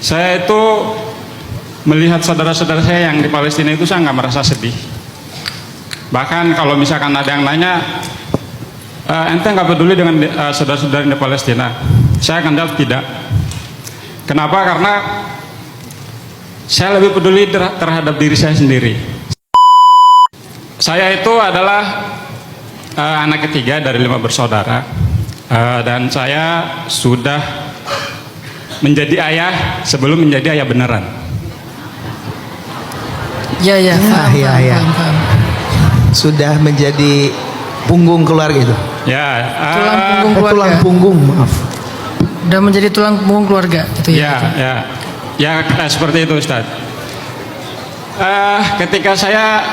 Saya itu melihat saudara-saudara saya yang di Palestina itu saya nggak merasa sedih. Bahkan kalau misalkan ada yang nanya, ente nggak peduli dengan saudara-saudara di Palestina, saya akan jawab tidak. Kenapa? Karena saya lebih peduli terhadap diri saya sendiri. Saya itu adalah anak ketiga dari 5 bersaudara, dan saya sudah menjadi ayah sebelum menjadi ayah beneran. Ya, paham. Sudah menjadi punggung keluarga itu. Ya, Tulang punggung keluarga. Tulang punggung, maaf. Udah menjadi tulang punggung keluarga itu ya. Seperti itu, Ustaz. Ketika saya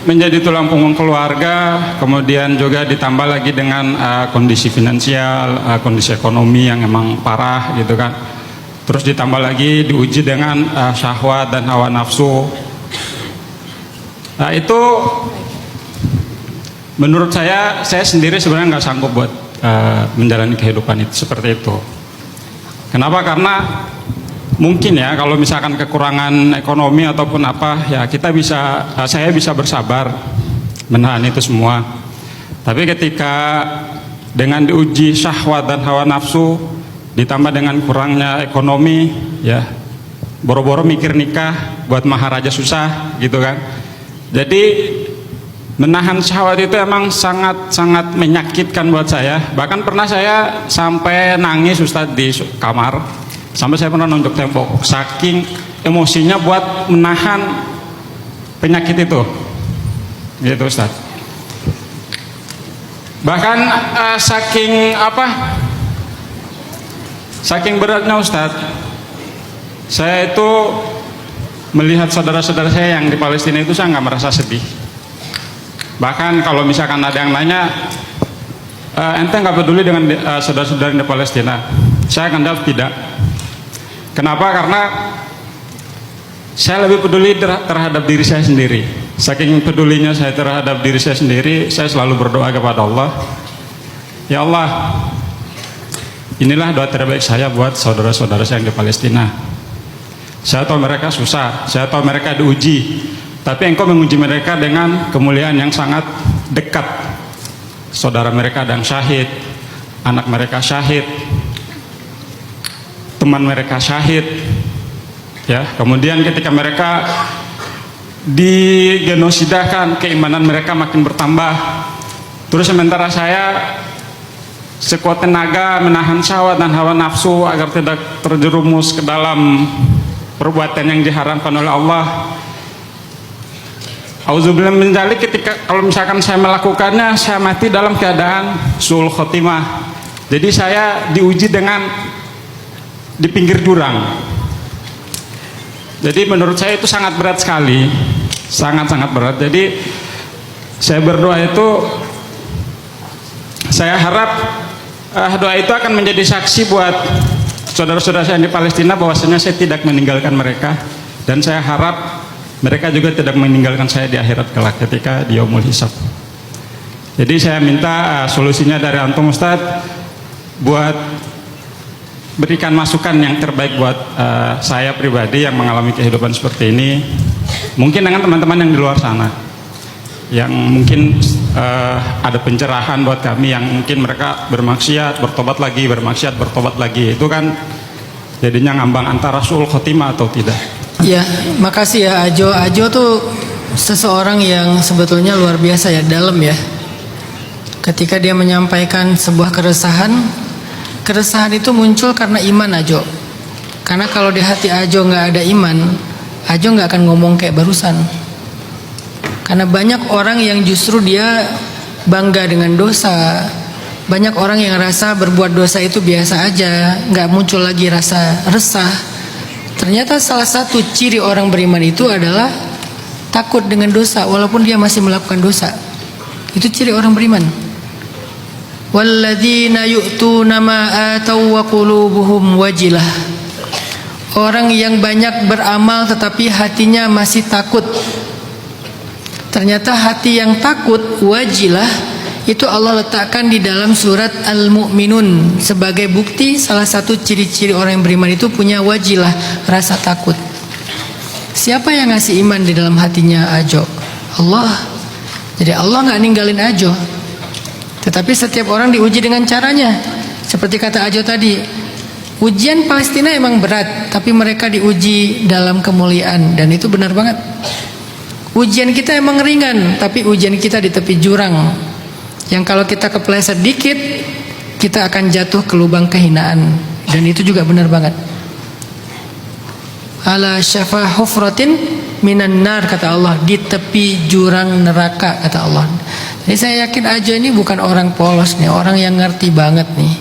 menjadi tulang punggung keluarga, kemudian juga ditambah lagi dengan kondisi finansial, kondisi ekonomi yang emang parah gitu kan. Terus ditambah lagi diuji dengan syahwat dan hawa nafsu. Nah, itu menurut saya sendiri sebenarnya nggak sanggup buat menjalani kehidupan itu seperti itu. Kenapa? Karena mungkin ya kalau misalkan kekurangan ekonomi ataupun apa ya saya bisa bersabar menahan itu semua. Tapi ketika dengan diuji syahwat dan hawa nafsu ditambah dengan kurangnya ekonomi, ya boro-boro mikir nikah buat mahar aja susah gitu kan. Jadi menahan syahwat itu emang sangat menyakitkan buat saya. Bahkan pernah saya sampai nangis, Ustadz, di kamar. Sampai saya pernah nunjuk tembok, saking emosinya buat menahan penyakit itu, gitu, Ustadz. Bahkan saking beratnya, Ustadz, saya itu melihat saudara-saudara saya yang di Palestina itu saya nggak merasa sedih. Bahkan kalau misalkan ada yang nanya, ente nggak peduli dengan saudara-saudara di Palestina, saya akan jawab tidak. Kenapa? Karena saya lebih peduli terhadap diri saya sendiri. Saking pedulinya saya terhadap diri saya sendiri, saya selalu berdoa kepada Allah, ya Allah, inilah doa terbaik saya buat saudara-saudara saya yang di Palestina. Saya tahu mereka susah, saya tahu mereka diuji, tapi Engkau menguji mereka dengan kemuliaan yang sangat dekat. Saudara mereka ada yang syahid, anak mereka syahid, teman mereka syahid, ya. Kemudian ketika mereka digenosidakan, keimanan mereka makin bertambah. Terus sementara saya sekuat tenaga menahan syahwat dan hawa nafsu agar tidak terjerumus ke dalam perbuatan yang diharamkan oleh Allah. Auzubillah min dzalik, ketika kalau misalkan saya melakukannya, saya mati dalam keadaan suul khotimah. Jadi saya diuji dengan di pinggir jurang. Jadi menurut saya itu sangat berat sekali, sangat berat. Jadi saya berdoa itu, saya harap doa itu akan menjadi saksi buat saudara-saudara saya di Palestina bahwasanya saya tidak meninggalkan mereka, dan saya harap mereka juga tidak meninggalkan saya di akhirat kelak ketika di yaumul hisab. Jadi saya minta solusinya dari antum, Ustadz, buat berikan masukan yang terbaik buat saya pribadi yang mengalami kehidupan seperti ini, mungkin dengan teman-teman yang di luar sana yang mungkin ada pencerahan buat kami yang mungkin mereka bermaksiat bertobat lagi, bermaksiat bertobat lagi, itu kan jadinya ngambang antara suul khotimah atau tidak. Ya, makasih ya Ajo. Ajo tuh seseorang yang sebetulnya luar biasa ya, dalam ya. Ketika dia menyampaikan sebuah keresahan itu muncul karena iman Ajo. Karena kalau di hati Ajo nggak ada iman, Ajo nggak akan ngomong kayak barusan. Karena banyak orang yang justru dia bangga dengan dosa. Banyak orang yang rasa berbuat dosa itu biasa aja, nggak muncul lagi rasa resah. Ternyata salah satu ciri orang beriman itu adalah takut dengan dosa walaupun dia masih melakukan dosa. Itu ciri orang beriman. Walladzina yu'tuna ma ataw wa qulubuhum wajilah. Orang yang banyak beramal tetapi hatinya masih takut. Ternyata hati yang takut, wajilah, itu Allah letakkan di dalam surat Al-Mu'minun sebagai bukti salah satu ciri-ciri orang yang beriman itu punya wajilah, rasa takut. Siapa yang ngasih iman di dalam hatinya Ajo? Allah. Jadi Allah nggak ninggalin Ajo. Tetapi setiap orang diuji dengan caranya. Seperti kata Ajo tadi, ujian Palestina emang berat, tapi mereka diuji dalam kemuliaan, dan itu benar banget. Ujian kita emang ringan, tapi ujian kita di tepi jurang, yang kalau kita kepleset dikit, kita akan jatuh ke lubang kehinaan, dan itu juga benar banget. Ala syafa hufratin minan nar, kata Allah, di tepi jurang neraka, kata Allah. Jadi saya yakin Ajo ini bukan orang polos nih, orang yang ngerti banget nih.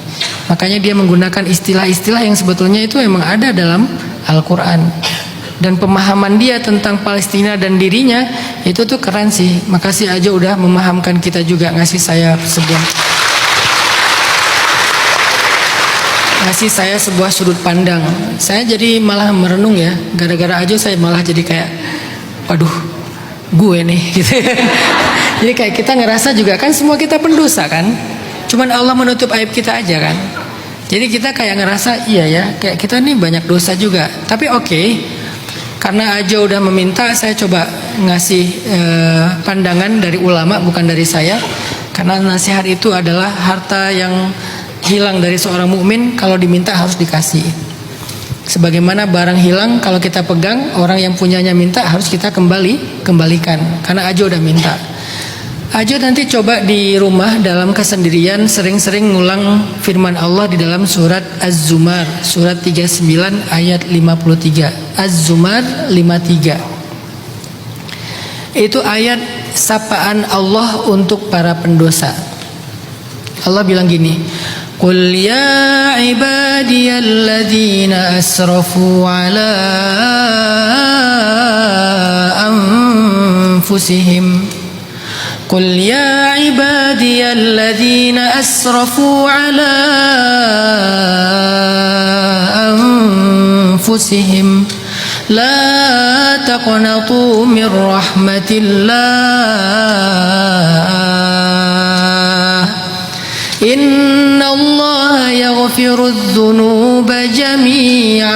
Makanya dia menggunakan istilah-istilah yang sebetulnya itu memang ada dalam Al-Quran. Dan pemahaman dia tentang Palestina dan dirinya itu tuh keren sih. Makasih Ajo udah memahamkan kita juga, ngasih saya sebuah sudut pandang. Saya jadi malah merenung ya, gara-gara Ajo saya malah jadi kayak, waduh, gue nih gitu. Jadi kayak kita ngerasa juga kan semua kita pendosa kan, cuman Allah menutup aib kita aja kan. Jadi kita kayak ngerasa iya ya, kayak kita nih banyak dosa juga. Tapi oke, karena Ajo udah meminta, saya coba ngasih pandangan dari ulama, bukan dari saya. Karena nasihat itu adalah harta yang hilang dari seorang mukmin, kalau diminta harus dikasih. Sebagaimana barang hilang kalau kita pegang, orang yang punyanya minta harus kita kembalikan. Karena Ajo udah minta. Ajo nanti coba di rumah dalam kesendirian sering-sering ngulang firman Allah di dalam surat Az-Zumar, surat 39 ayat 53. Az-Zumar 53. Itu ayat sapaan Allah untuk para pendosa. Allah bilang gini, Qul ya ibadiyalladzina asrafu ala anfusihim Qul ya ibadiyalladzina asrafu ala anfusihim la taqnatu min rahmatillah Inna Allah yaghfiru dzunuba jami'a